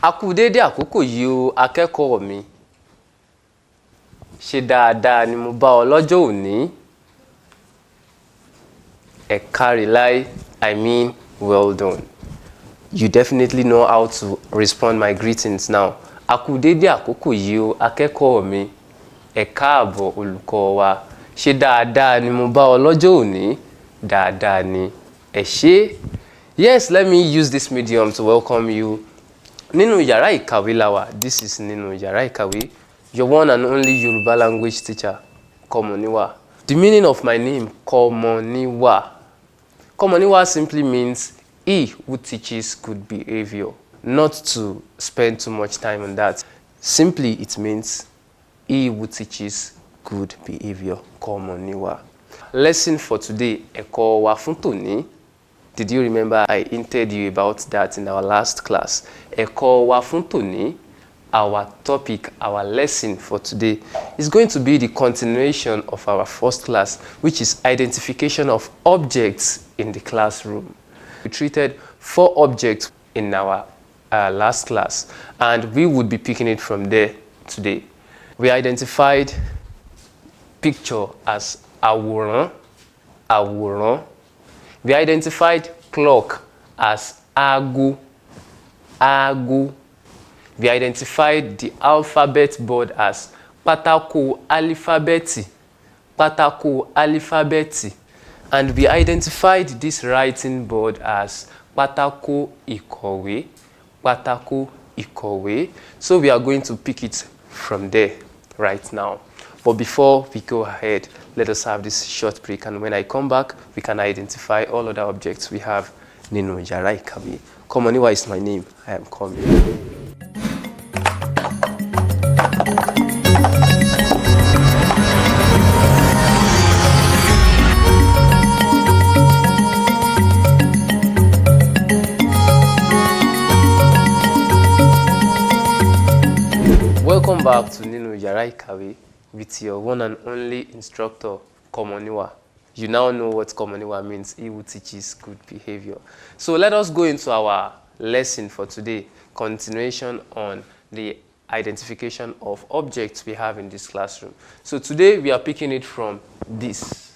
A kú dédé àkókò yìí o akẹ́kọ̀ọ́ mi. Ṣé dáadáa ni mo bá ọ lọ́jọ́ òní? Ẹ káre láé, I mean well done. You definitely know how to respond my greetings now. A kú dédé àkókò yìí o akẹ́kọ̀ọ́ mi. Ẹ káàbọ̀ olùkọ́ wa. Ṣé dáadáa ni mo bá ọ lọ́jọ́ òní? Dáadáa ni. Ẹ ṣé. Yes, let me use this medium to welcome you. Nínú yàrá ìkàwé la wà. This is nínú yàrá ìkàwé. Your one and only Yoruba language teacher, Komoniwa. The meaning of my name, Komoniwa. Komoniwa simply means he who teaches good behavior. Not to spend too much time on that. Simply, it means he who teaches good behavior. Komoniwa. Lesson for today, ẹ̀kọ́ wa fún tòní. Did you remember I hinted you about that in our last class? Ẹ̀kọ́ wa fún tòní, our topic, our lesson for today is going to be the continuation of our first class, which is identification of objects in the classroom. We treated 4 objects in our last class, and we would be picking it from there today. We identified picture as àwòrán, àwòrán. We identified clock as aago, aago. We identified the alphabet board as pátákó álífábẹ́ẹ̀tì, pátákó álífábẹ́ẹ̀tì. And we identified this writing board as pátákó ìkọ̀wé, pátákó ìkọ̀wé. So we are going to pick it from there right now. But before we go ahead, let us have this short break, and when I come back, we can identify all other objects we have. Nínú yàrá ìkàwé. Komoniwa is my name. I am coming. Welcome back to Nínú yàrá ìkàwé with your one and only instructor, Komoniwa. You now know what Komoniwa means, he who teaches good behavior. So let us go into our lesson for today, continuation on the identification of objects we have in this classroom. So today we are picking it from this.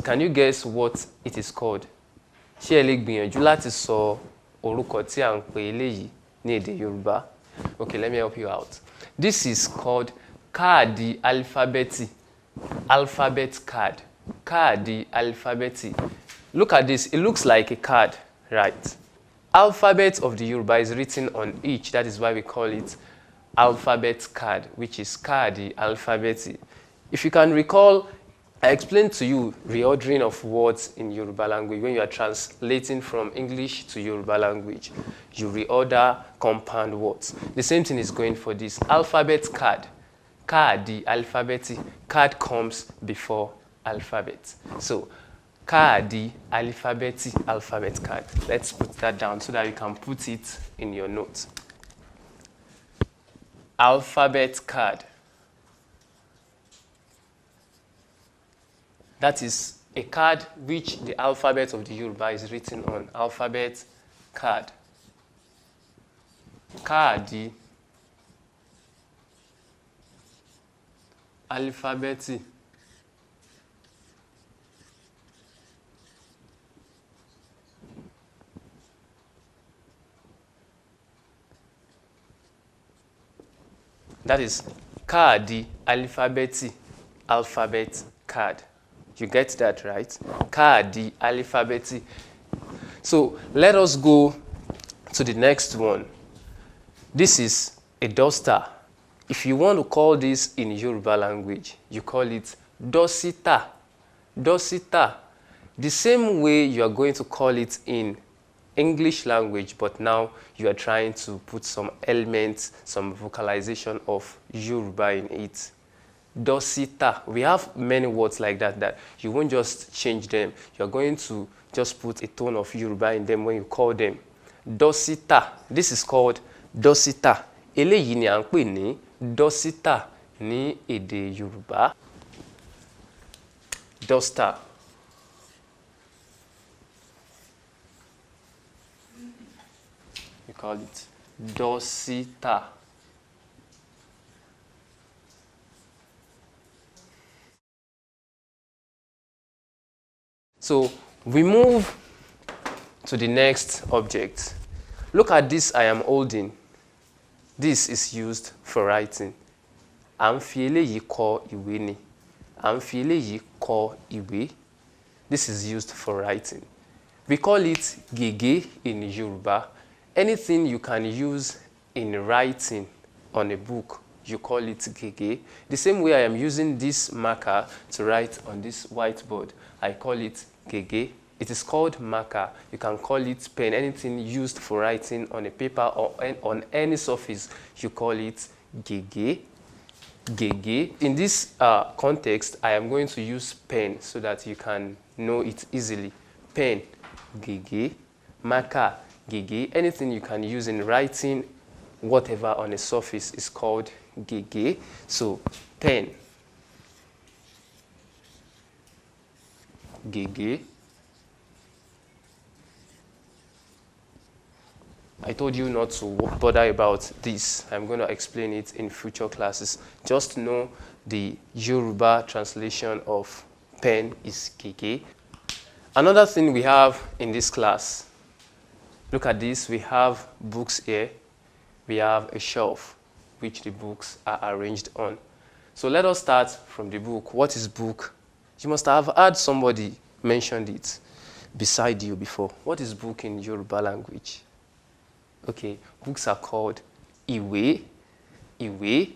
Can you guess what it is called? Ṣé ẹ lè gbìyànjú láti sọ orúkọ tí à ń pè eléyìí ní èdè Yorùbá? Okay, let me help you out. This is called káàdì álífábẹ́ẹ̀tì, alphabet card. Káàdì álífábẹ́ẹ̀tì. Look at this, it looks like a card, right? Alphabet of the Yoruba is written on each, that is why we call it alphabet card, which is káàdì álífábẹ́ẹ̀tì. If you can recall, I explained to you reordering of words in Yoruba language. When you are translating from English to Yoruba language, you reorder compound words. The same thing is going for this alphabet card. Káàdì álífábẹ́ẹ̀tì. Card comes before alphabet. So, káàdì álífábẹ́ẹ̀tì, alphabet card. Let's put that down so that you can put it in your notes. Alphabet card. That is a card which the alphabet of the Yoruba is written on. Alphabet card. Káàdì álífábẹ́ẹ̀tì. That is káàdì álífábẹ́ẹ̀tì, alphabet card. You get that, right? Káàdì álífábẹ́ẹ̀tì. So let us go to the next one. This is a duster. If you want to call this in Yoruba language, you call it dọ́sítà. Dọ́sítà. The same way you are going to call it in English language, but now you are trying to put some elements, some vocalization of Yoruba in it. Dọ́sítà. We have many words like that you won't just change them. You're going to just put a tone of Yoruba in them when you call them. Dọ́sítà. This is called dọ́sítà. Eléyìí ni à ń pè ní dọ́sítà ní èdè Yorùbá. Duster. We call it dọ́sítà. So we move to the next object. Look at this I am holding. This is used for writing. À ń fi eléyìí kọ ìwé ni. À ń fi eléyìí kọ ìwé. This is used for writing. We call it gègé in Yoruba. Anything you can use in writing on a book, you call it gègé. The same way I am using this marker to write on this whiteboard, I call it gègé. It is called marker. You can call it pen. Anything used for writing on a paper or on any surface, you call it gègé. Gègé. In this context, I am going to use pen so that you can know it easily. Pen, gègé. Marker, gègé. Anything you can use in writing whatever on a surface is called gègé. So, pen, gègé. I told you not to bother about this. I'm going to explain it in future classes. Just know the Yoruba translation of pen is gègé. Another thing we have in this class, look at this. We have books here. We have a shelf which the books are arranged on. So let us start from the book. What is book? You must have heard somebody mention it beside you before. What is book in Yoruba language? Okay, books are called ìwé, ìwé,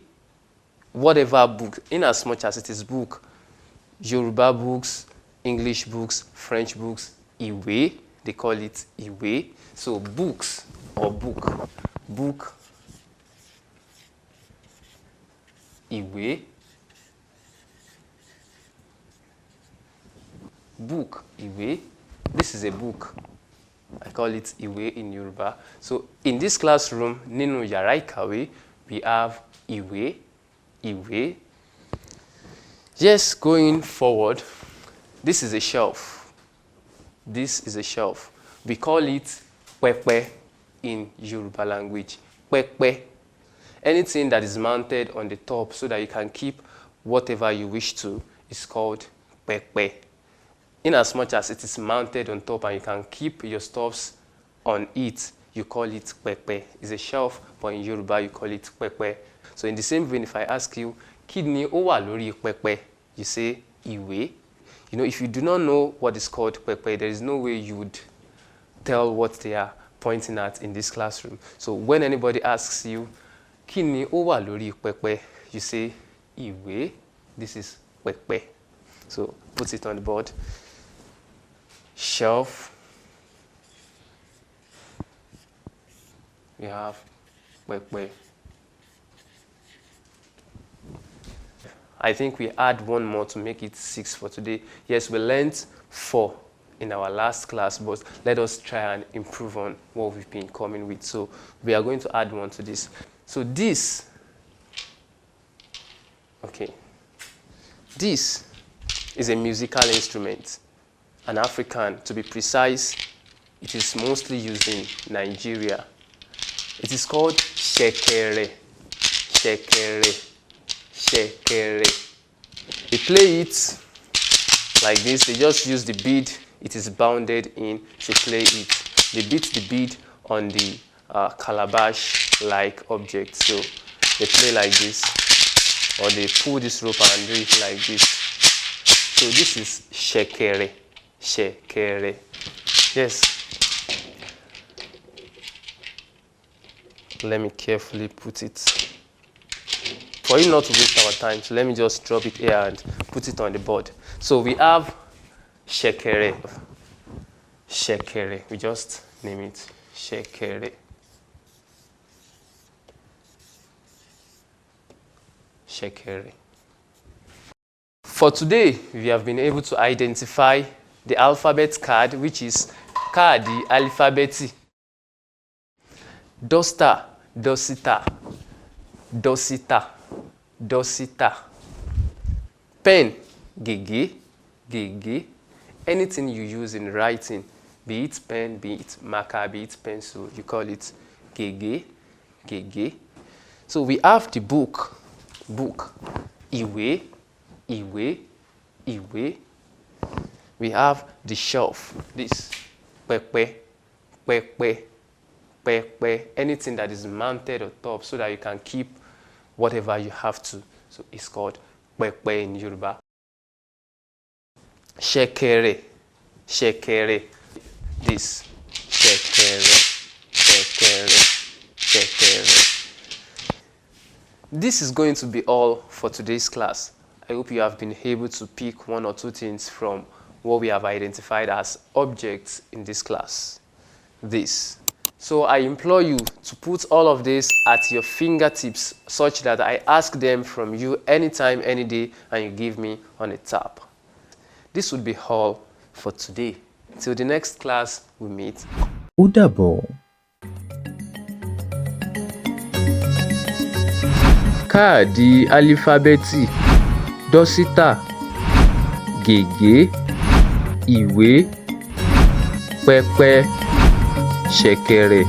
whatever book, in as much as it is book. Yoruba books, English books, French books, ìwé, they call it ìwé. So books or book, book, ìwé, book, ìwé. This is a book. I call it ìwé in Yoruba. So in this classroom, nínú yàrá ìkàwé, we have ìwé, ìwé. Yes, going forward, this is a shelf. This is a shelf. We call it pẹpẹ in Yoruba language. Pẹpẹ. Anything that is mounted on the top so that you can keep whatever you wish to is called pẹpẹ. In as much as it is mounted on top and you can keep your stuffs on it, you call it pẹpẹ. It's a shelf, but in Yoruba you call it pẹpẹ. So in the same vein, if I ask you, kí ni ó wà lórí pẹpẹ? You say ìwé. You know, if you do not know what is called pẹpẹ, there is no way you would tell what they are pointing at in this classroom. So when anybody asks you, kí ni ó wà lórí pẹpẹ? You say ìwé. This is pẹpẹ. So put it on the board. Shelf. We have pẹpẹ. I think we add one more to make it 6 for today. Yes, we learned 4 in our last class, but let us try and improve on what we've been coming with. So we are going to add one to this. So this, okay, this is a musical instrument, an African. To be precise, it is mostly used in Nigeria. It is called ṣẹ̀kẹ̀rẹ̀, ṣẹ̀kẹ̀rẹ̀, ṣẹ̀kẹ̀rẹ̀. They play it like this. They just use the bead it is bounded in to play it. They beat the bead on the calabash-like object. So they play like this, or they pull this rope and do it like this. So this is ṣẹ̀kẹ̀rẹ̀, ṣẹ̀kẹ̀rẹ̀. Yes. Let me carefully put it. For you not to waste our time, so let me just drop it here and put it on the board. So we have ṣẹ̀kẹ̀rẹ̀. Ṣẹ̀kẹ̀rẹ̀. We just name it ṣẹ̀kẹ̀rẹ̀. Ṣẹ̀kẹ̀rẹ̀. For today, we have been able to identify the alphabet card, which is káàdì alifábẹ́ẹ̀tì. Dọ́stà, dọ́sítà, dọ́sítà, dọ́sítà. Pen, gègé, gègé. Anything you use in writing, be it pen, be it marker, be it pencil, you call it gègé. gègé. So we have the book, ìwé, ìwé, ìwé. We have the shelf, this, pẹpẹ, pẹpẹ, pẹpẹ. Anything that is mounted on top so that you can keep whatever you have to. So it's called pẹpẹ in Yoruba. Ṣẹ̀kẹ̀rẹ̀, ṣẹ̀kẹ̀rẹ̀. This, ṣẹ̀kẹ̀rẹ̀, ṣẹ̀kẹ̀rẹ̀, ṣẹ̀kẹ̀rẹ̀. This is going to be all for today's class. I hope you have been able to pick one or two things from what we have identified as objects in this class. So I implore you to put all of this at your fingertips such that I ask them from you anytime, any day, and you give me on a tap. This would be all for today. Till the next class we meet. Ó dàbọ̀. Káàdì álífábẹ́ẹ̀tì, dọ́sítà, gègé, ìwé, pẹpẹ, ṣẹ̀kẹ̀rẹ̀.